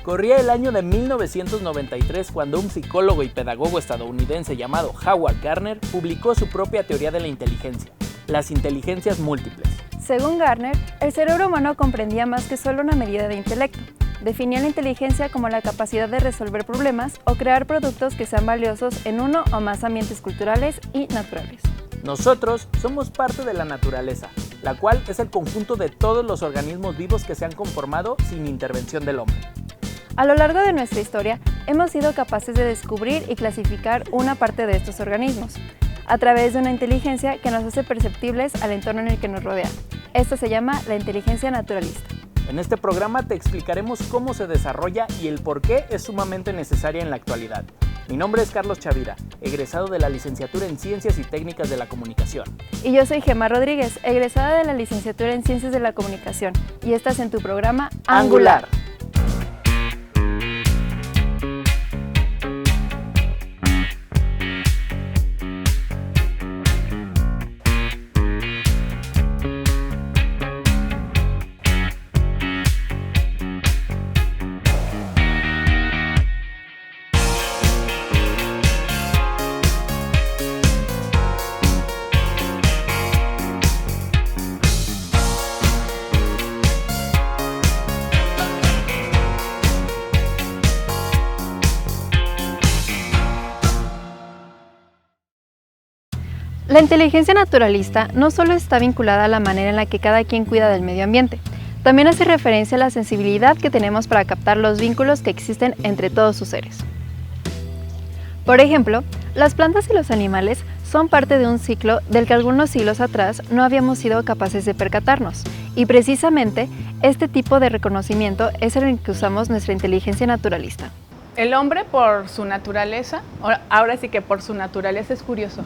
Corría el año de 1993 cuando un psicólogo y pedagogo estadounidense llamado Howard Gardner publicó su propia teoría de la inteligencia, las inteligencias múltiples. Según Gardner, el cerebro humano comprendía más que solo una medida de intelecto. Definía la inteligencia como la capacidad de resolver problemas o crear productos que sean valiosos en uno o más ambientes culturales y naturales. Nosotros somos parte de la naturaleza, la cual es el conjunto de todos los organismos vivos que se han conformado sin intervención del hombre. A lo largo de nuestra historia, hemos sido capaces de descubrir y clasificar una parte de estos organismos, a través de una inteligencia que nos hace perceptibles al entorno en el que nos rodea. Esta se llama la inteligencia naturalista. En este programa te explicaremos cómo se desarrolla y el por qué es sumamente necesaria en la actualidad. Mi nombre es Carlos Chavira, egresado de la licenciatura en Ciencias y Técnicas de la Comunicación. Y yo soy Gemma Rodríguez, egresada de la licenciatura en Ciencias de la Comunicación. Y estás en tu programa Angular. La inteligencia naturalista no solo está vinculada a la manera en la que cada quien cuida del medio ambiente, también hace referencia a la sensibilidad que tenemos para captar los vínculos que existen entre todos sus seres. Por ejemplo, las plantas y los animales son parte de un ciclo del que algunos siglos atrás no habíamos sido capaces de percatarnos, y precisamente este tipo de reconocimiento es el que usamos nuestra inteligencia naturalista. El hombre por su naturaleza, ahora sí que por su naturaleza es curioso.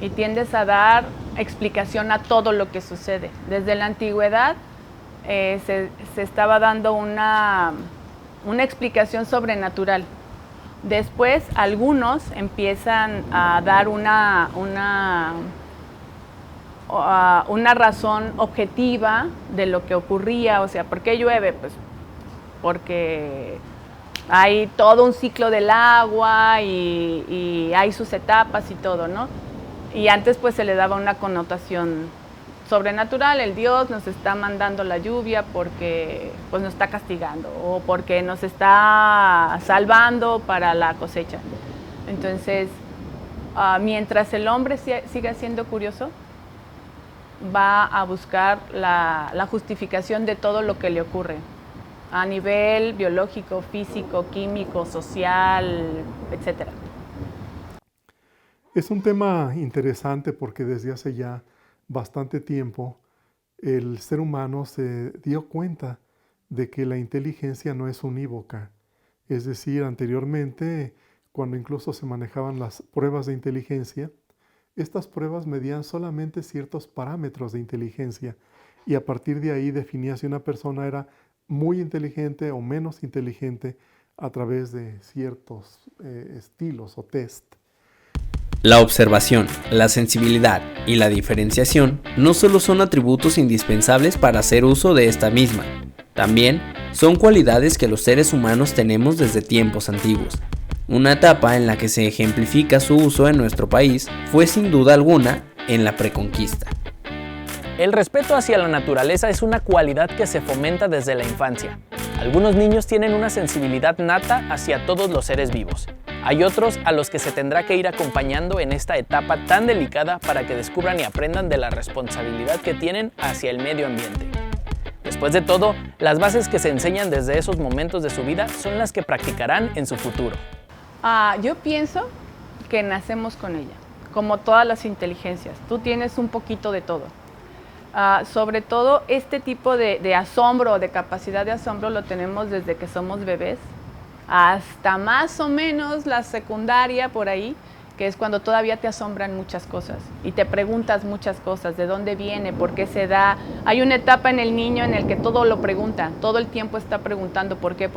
Y tiendes a dar explicación a todo lo que sucede. Desde la antigüedad se estaba dando una explicación sobrenatural. Después algunos empiezan a dar una razón objetiva de lo que ocurría. O sea, ¿por qué llueve? Pues porque hay todo un ciclo del agua y hay sus etapas y todo, ¿no? Y antes pues se le daba una connotación sobrenatural, el Dios nos está mandando la lluvia porque pues nos está castigando o porque nos está salvando para la cosecha. Entonces, mientras el hombre siga siendo curioso, va a buscar la justificación de todo lo que le ocurre a nivel biológico, físico, químico, social, etcétera. Es un tema interesante porque desde hace ya bastante tiempo el ser humano se dio cuenta de que la inteligencia no es unívoca. Es decir, anteriormente, cuando incluso se manejaban las pruebas de inteligencia, estas pruebas medían solamente ciertos parámetros de inteligencia y a partir de ahí definía si una persona era muy inteligente o menos inteligente a través de ciertos estilos o test. La observación, la sensibilidad y la diferenciación no solo son atributos indispensables para hacer uso de esta misma, también son cualidades que los seres humanos tenemos desde tiempos antiguos. Una etapa en la que se ejemplifica su uso en nuestro país fue sin duda alguna en la preconquista. El respeto hacia la naturaleza es una cualidad que se fomenta desde la infancia. Algunos niños tienen una sensibilidad nata hacia todos los seres vivos. Hay otros a los que se tendrá que ir acompañando en esta etapa tan delicada para que descubran y aprendan de la responsabilidad que tienen hacia el medio ambiente. Después de todo, las bases que se enseñan desde esos momentos de su vida son las que practicarán en su futuro. Yo pienso que nacemos con ella, como todas las inteligencias. Tú tienes un poquito de todo. Sobre todo este tipo de asombro o de capacidad de asombro lo tenemos desde que somos bebés hasta más o menos la secundaria por ahí, que es cuando todavía te asombran muchas cosas y te preguntas muchas cosas, de dónde viene, por qué se da. Hay una etapa en el niño en el que todo lo pregunta, todo el tiempo está preguntando por qué.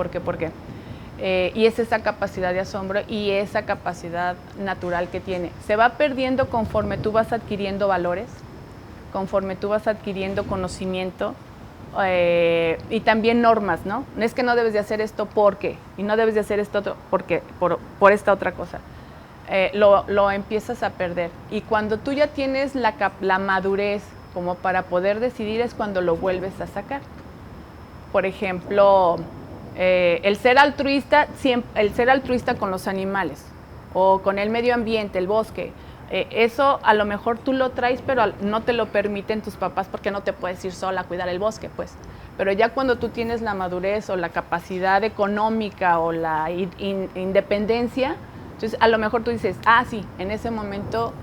Y es esa capacidad de asombro y esa capacidad natural que tiene. Se va perdiendo conforme tú vas adquiriendo valores, conforme tú vas adquiriendo conocimiento Y también normas, ¿no? No es que no debes de hacer esto porque, y no debes de hacer esto otro porque, por esta otra cosa. Lo empiezas a perder. Y cuando tú ya tienes la madurez como para poder decidir es cuando lo vuelves a sacar. Por ejemplo, el ser altruista con los animales o con el medio ambiente, el bosque, eso a lo mejor tú lo traes, pero no te lo permiten tus papás porque no te puedes ir sola a cuidar el bosque, pues. Pero ya cuando tú tienes la madurez o la capacidad económica o la independencia, entonces a lo mejor tú dices, sí, en ese momento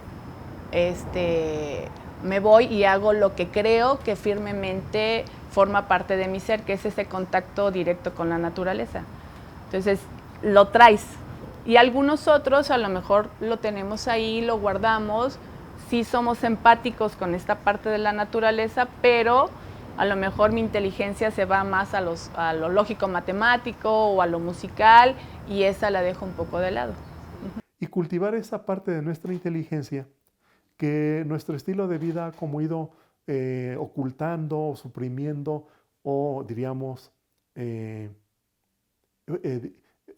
me voy y hago lo que creo que firmemente forma parte de mi ser, que es ese contacto directo con la naturaleza. Entonces, lo traes. Y algunos otros a lo mejor lo tenemos ahí, lo guardamos, sí somos empáticos con esta parte de la naturaleza, pero a lo mejor mi inteligencia se va más a lo lógico-matemático o a lo musical, y esa la dejo un poco de lado. Y cultivar esa parte de nuestra inteligencia que nuestro estilo de vida ha como ido ocultando, suprimiendo o diríamos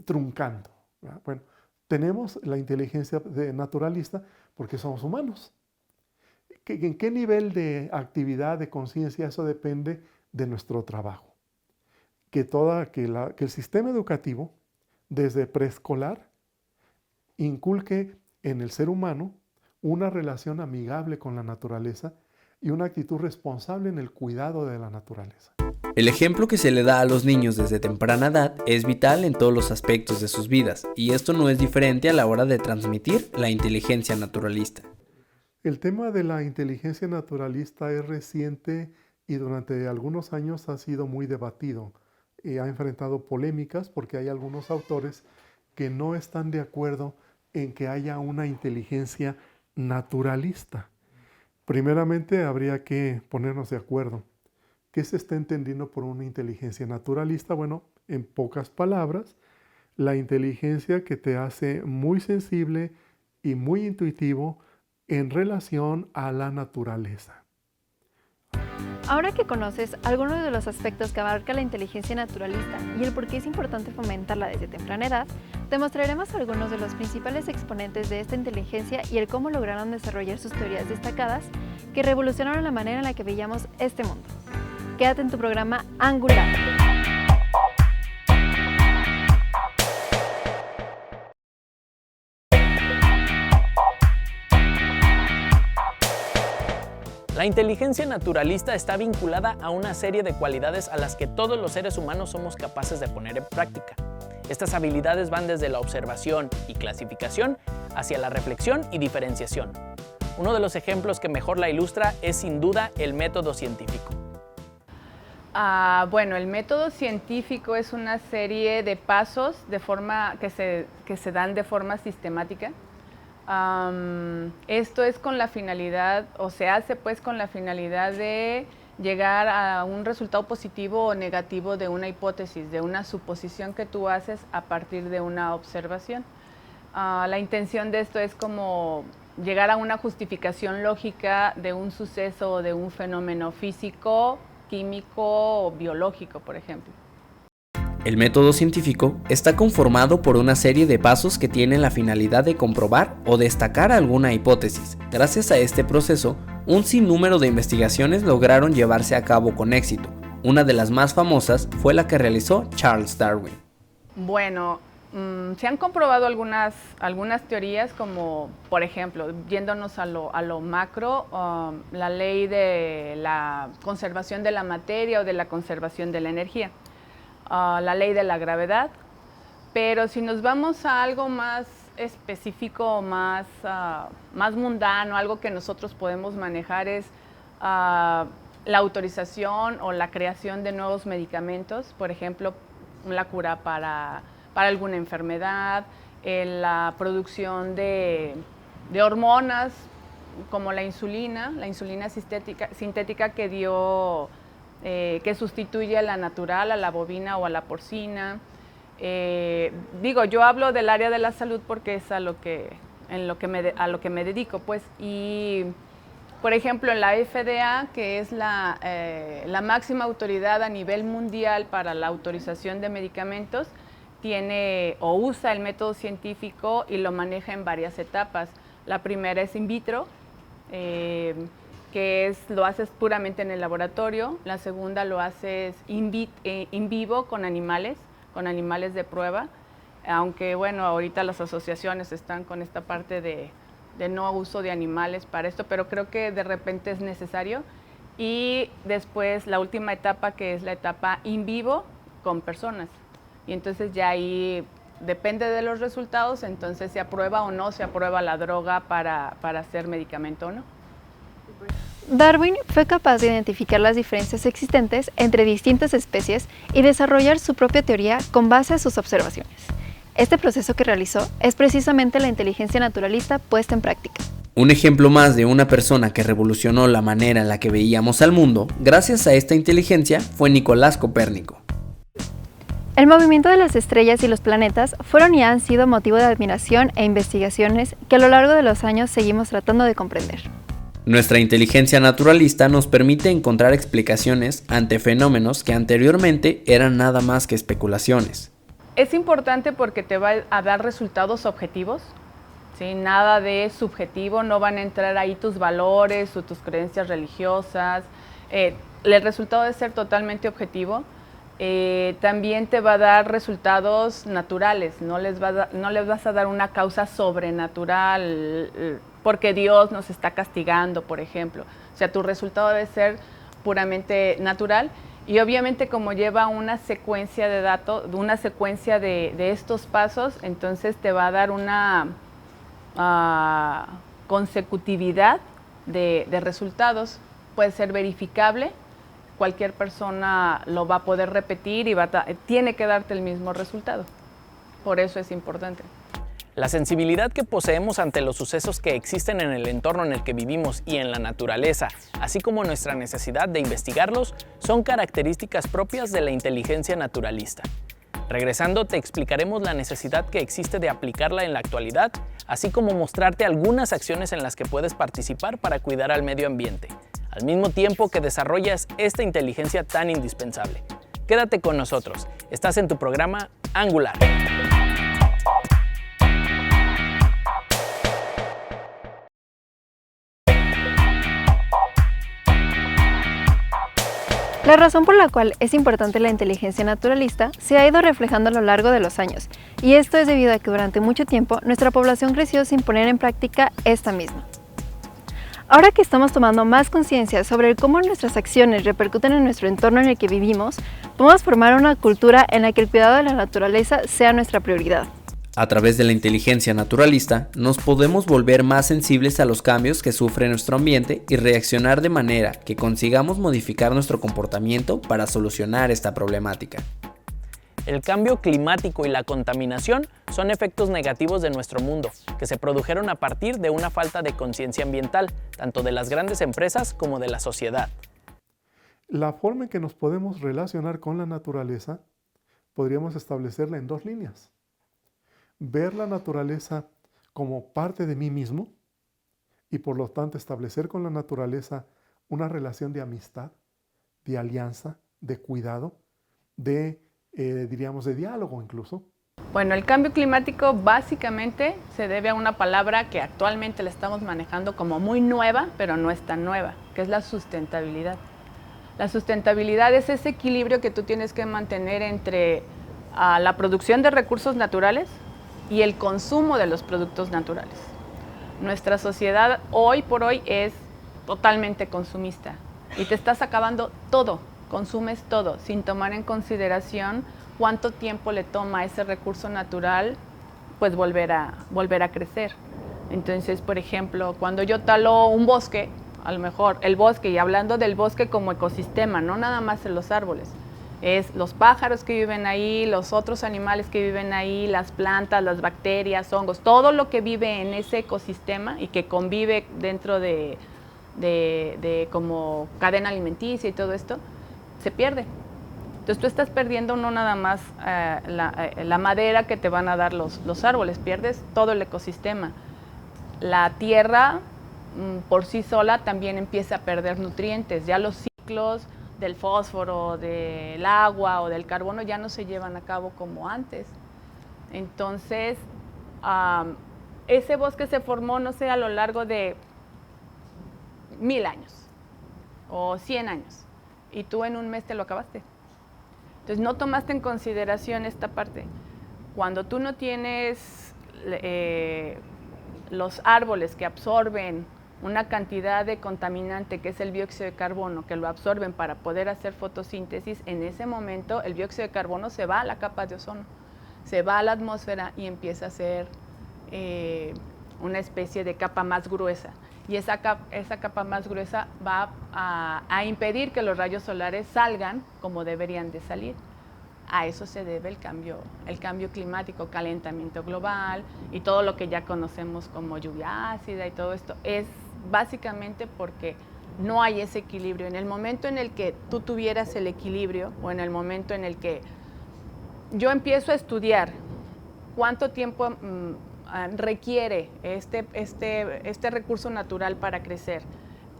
truncando, ¿verdad? Bueno, tenemos la inteligencia naturalista porque somos humanos. ¿En qué nivel de actividad, de conciencia? Eso depende de nuestro trabajo. Que el sistema educativo, desde preescolar, inculque en el ser humano una relación amigable con la naturaleza y una actitud responsable en el cuidado de la naturaleza. El ejemplo que se le da a los niños desde temprana edad es vital en todos los aspectos de sus vidas, y esto no es diferente a la hora de transmitir la inteligencia naturalista. El tema de la inteligencia naturalista es reciente y durante algunos años ha sido muy debatido. Ha enfrentado polémicas porque hay algunos autores que no están de acuerdo en que haya una inteligencia naturalista. Primeramente habría que ponernos de acuerdo. ¿Qué se está entendiendo por una inteligencia naturalista? Bueno, en pocas palabras, la inteligencia que te hace muy sensible y muy intuitivo en relación a la naturaleza. Ahora que conoces algunos de los aspectos que abarca la inteligencia naturalista y el por qué es importante fomentarla desde temprana edad, te mostraremos algunos de los principales exponentes de esta inteligencia y el cómo lograron desarrollar sus teorías destacadas que revolucionaron la manera en la que veíamos este mundo. Quédate en tu programa Angular. La inteligencia naturalista está vinculada a una serie de cualidades a las que todos los seres humanos somos capaces de poner en práctica. Estas habilidades van desde la observación y clasificación hacia la reflexión y diferenciación. Uno de los ejemplos que mejor la ilustra es sin duda el método científico. Bueno, el método científico es una serie de pasos que se dan de forma sistemática. Esto es con la finalidad, o se hace pues con la finalidad de llegar a un resultado positivo o negativo de una hipótesis, de una suposición que tú haces a partir de una observación. La intención de esto es como llegar a una justificación lógica de un suceso o de un fenómeno físico, químico o biológico, por ejemplo. El método científico está conformado por una serie de pasos que tienen la finalidad de comprobar o destacar alguna hipótesis. Gracias a este proceso, un sinnúmero de investigaciones lograron llevarse a cabo con éxito. Una de las más famosas fue la que realizó Charles Darwin. Bueno, se han comprobado algunas teorías, como por ejemplo, yéndonos a lo macro, la ley de la conservación de la materia o de la conservación de la energía. La ley de la gravedad, pero si nos vamos a algo más específico, más mundano, algo que nosotros podemos manejar es la autorización o la creación de nuevos medicamentos, por ejemplo, la cura para alguna enfermedad, la producción de hormonas como la insulina sintética que sustituye a la natural, a la bovina o a la porcina. Yo hablo del área de la salud porque es a lo que me dedico, pues. Y Por ejemplo, en la FDA, que es la máxima autoridad a nivel mundial para la autorización de medicamentos, tiene o usa el método científico y lo maneja en varias etapas. La primera es in vitro, lo haces puramente en el laboratorio. La segunda lo haces in vivo con animales de prueba, aunque bueno, ahorita las asociaciones están con esta parte de no uso de animales para esto, pero creo que de repente es necesario. Y después la última etapa, que es la etapa in vivo con personas. Y entonces ya ahí depende de los resultados, entonces se aprueba o no se aprueba la droga para hacer medicamento o no. Darwin fue capaz de identificar las diferencias existentes entre distintas especies y desarrollar su propia teoría con base a sus observaciones. Este proceso que realizó es precisamente la inteligencia naturalista puesta en práctica. Un ejemplo más de una persona que revolucionó la manera en la que veíamos al mundo, gracias a esta inteligencia, fue Nicolás Copérnico. El movimiento de las estrellas y los planetas fueron y han sido motivo de admiración e investigaciones que a lo largo de los años seguimos tratando de comprender. Nuestra inteligencia naturalista nos permite encontrar explicaciones ante fenómenos que anteriormente eran nada más que especulaciones. Es importante porque te va a dar resultados objetivos, ¿sí? Nada de subjetivo, no van a entrar ahí tus valores o tus creencias religiosas. El resultado debe ser totalmente objetivo. También te va a dar resultados naturales, no les vas a dar una causa sobrenatural porque Dios nos está castigando, por ejemplo. O sea, tu resultado debe ser puramente natural. Y obviamente como lleva una secuencia de datos, una secuencia de estos pasos, entonces te va a dar una consecutividad de resultados. Puede ser verificable, cualquier persona lo va a poder repetir y tiene que darte el mismo resultado. Por eso es importante. La sensibilidad que poseemos ante los sucesos que existen en el entorno en el que vivimos y en la naturaleza, así como nuestra necesidad de investigarlos, son características propias de la inteligencia naturalista. Regresando, te explicaremos la necesidad que existe de aplicarla en la actualidad, así como mostrarte algunas acciones en las que puedes participar para cuidar al medio ambiente, al mismo tiempo que desarrollas esta inteligencia tan indispensable. Quédate con nosotros, estás en tu programa Angular. La razón por la cual es importante la inteligencia naturalista se ha ido reflejando a lo largo de los años, y esto es debido a que durante mucho tiempo nuestra población creció sin poner en práctica esta misma. Ahora que estamos tomando más conciencia sobre cómo nuestras acciones repercuten en nuestro entorno en el que vivimos, podemos formar una cultura en la que el cuidado de la naturaleza sea nuestra prioridad. A través de la inteligencia naturalista, nos podemos volver más sensibles a los cambios que sufre nuestro ambiente y reaccionar de manera que consigamos modificar nuestro comportamiento para solucionar esta problemática. El cambio climático y la contaminación son efectos negativos de nuestro mundo, que se produjeron a partir de una falta de conciencia ambiental, tanto de las grandes empresas como de la sociedad. La forma en que nos podemos relacionar con la naturaleza podríamos establecerla en dos líneas. Ver la naturaleza como parte de mí mismo y por lo tanto establecer con la naturaleza una relación de amistad, de alianza, de cuidado, diríamos de diálogo incluso. Bueno, el cambio climático básicamente se debe a una palabra que actualmente la estamos manejando como muy nueva, pero no es tan nueva, que es la sustentabilidad. La sustentabilidad es ese equilibrio que tú tienes que mantener entre la producción de recursos naturales y el consumo de los productos naturales. Nuestra sociedad hoy por hoy es totalmente consumista y te estás acabando todo, consumes todo, sin tomar en consideración cuánto tiempo le toma a ese recurso natural pues volver a crecer. Entonces, por ejemplo, cuando yo talo un bosque, a lo mejor el bosque, y hablando del bosque como ecosistema, no nada más en los árboles, es los pájaros que viven ahí, los otros animales que viven ahí, las plantas, las bacterias, hongos, todo lo que vive en ese ecosistema y que convive dentro de como cadena alimenticia y todo esto, se pierde. Entonces tú estás perdiendo no nada más la madera que te van a dar los árboles, pierdes todo el ecosistema. La tierra por sí sola también empieza a perder nutrientes. Ya los ciclos del fósforo, del agua o del carbono ya no se llevan a cabo como antes. Entonces, ese bosque se formó, no sé, a lo largo de 1000 años o 100 años, y tú en un mes te lo acabaste. Entonces no tomaste en consideración esta parte. Cuando tú no tienes los árboles que absorben una cantidad de contaminante que es el dióxido de carbono, que lo absorben para poder hacer fotosíntesis, en ese momento el dióxido de carbono se va a la capa de ozono, se va a la atmósfera y empieza a ser una especie de capa más gruesa. Y esa capa más gruesa va a impedir que los rayos solares salgan como deberían de salir. A eso se debe el cambio climático, calentamiento global y todo lo que ya conocemos como lluvia ácida y todo esto. Es básicamente porque no hay ese equilibrio. En el momento en el que tú tuvieras el equilibrio, o en el momento en el que yo empiezo a estudiar cuánto tiempo requiere este recurso natural para crecer,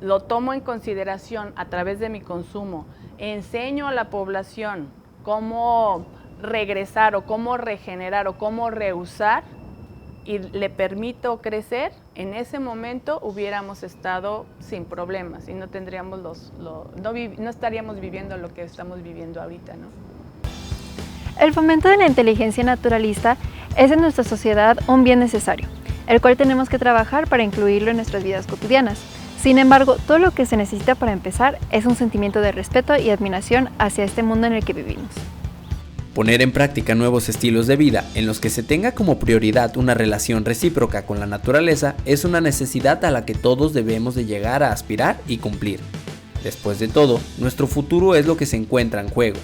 lo tomo en consideración a través de mi consumo, enseño a la población cómo regresar o cómo regenerar o cómo reusar y le permito crecer, en ese momento hubiéramos estado sin problemas y no tendríamos no estaríamos viviendo lo que estamos viviendo ahorita, ¿no? El fomento de la inteligencia naturalista es en nuestra sociedad un bien necesario, el cual tenemos que trabajar para incluirlo en nuestras vidas cotidianas. Sin embargo, todo lo que se necesita para empezar es un sentimiento de respeto y admiración hacia este mundo en el que vivimos. Poner en práctica nuevos estilos de vida en los que se tenga como prioridad una relación recíproca con la naturaleza es una necesidad a la que todos debemos de llegar a aspirar y cumplir. Después de todo, nuestro futuro es lo que se encuentra en juego.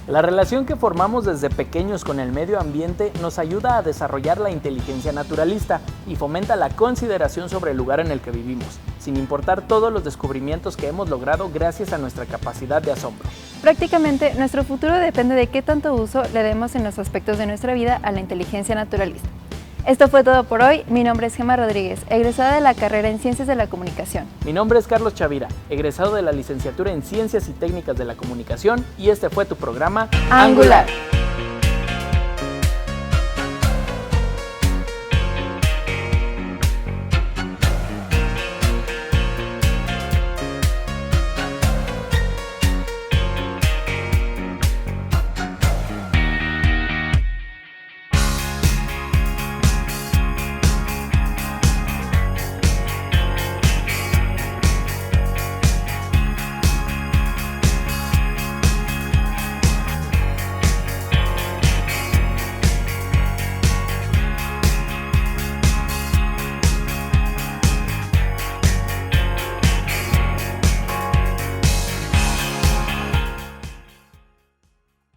La relación que formamos desde pequeños con el medio ambiente nos ayuda a desarrollar la inteligencia naturalista y fomenta la consideración sobre el lugar en el que vivimos, sin importar todos los descubrimientos que hemos logrado gracias a nuestra capacidad de asombro. Prácticamente, nuestro futuro depende de qué tanto uso le demos en los aspectos de nuestra vida a la inteligencia naturalista. Esto fue todo por hoy. Mi nombre es Gemma Rodríguez, egresada de la carrera en Ciencias de la Comunicación. Mi nombre es Carlos Chavira, egresado de la licenciatura en Ciencias y Técnicas de la Comunicación, y este fue tu programa Angular.